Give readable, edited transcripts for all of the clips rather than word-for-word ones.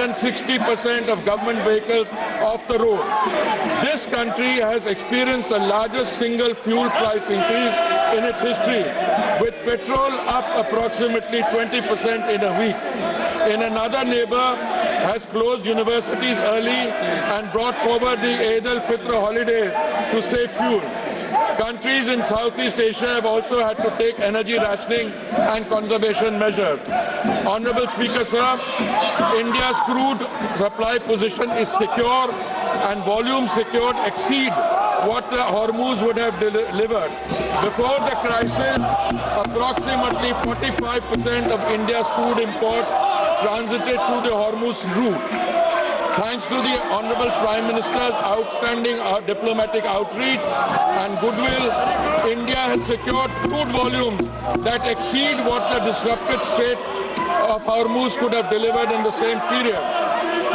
than 60% of government vehicles off the road. This country has experienced the largest single fuel price increase in its history, with petrol up approximately 20% in a week. In another neighbor has closed universities early and brought forward the Eid al-Fitr holiday to save fuel. Countries in Southeast Asia have also had to take energy rationing and conservation measures. Honourable Speaker, sir, India's crude supply position is secure and volumes secured exceed what the Hormuz would have delivered. Before the crisis, approximately 45% of India's crude imports transited through the Hormuz route. Thanks to the Honourable Prime Minister's outstanding diplomatic outreach and goodwill, India has secured crude volumes that exceed what the disrupted state of Hormuz could have delivered in the same period.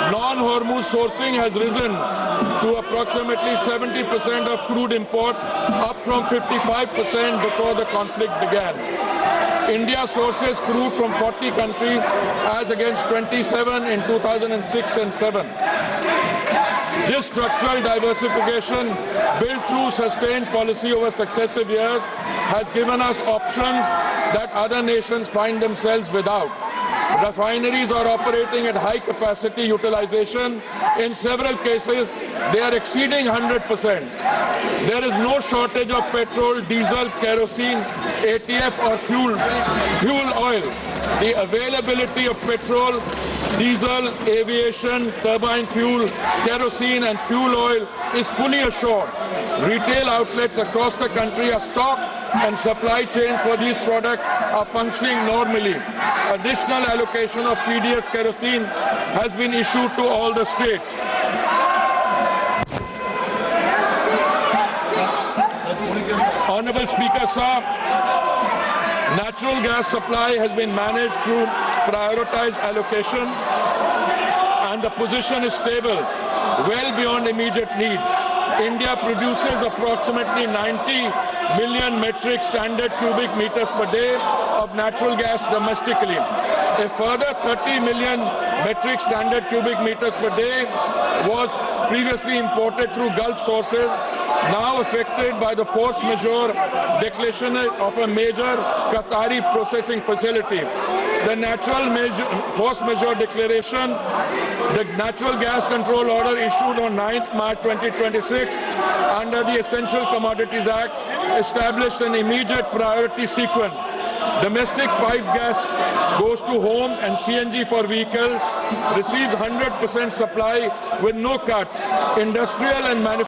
Non-Hormuz sourcing has risen to approximately 70% of crude imports, up from 55% before the conflict began. India sources crude from 40 countries as against 27 in 2006 and 7. This structural diversification, built through sustained policy over successive years, has given us options that other nations find themselves without. Refineries are operating at high capacity utilization. In several cases, they are exceeding 100%. There is no shortage of petrol, diesel, kerosene, ATF or fuel oil. The availability of petrol, diesel, aviation, turbine fuel, kerosene and fuel oil is fully assured. Retail outlets across the country are stocked and supply chains for these products are functioning normally. Additional allocation of PDS kerosene has been issued to all the states. Honourable Speaker, sir, natural gas supply has been managed through prioritized allocation and the position is stable, well beyond immediate need. India produces approximately 90 million metric standard cubic meters per day of natural gas domestically. A further 30 million metric standard cubic meters per day was previously imported through Gulf sources, now affected by the force majeure declaration of a major Qatari processing facility. The force majeure declaration, the Natural Gas Control Order issued on 9th March 2026 under the Essential Commodities Act established an immediate priority sequence. Domestic pipe gas goes to home and CNG for vehicles receives 100% supply with no cuts. Industrial and manufacturing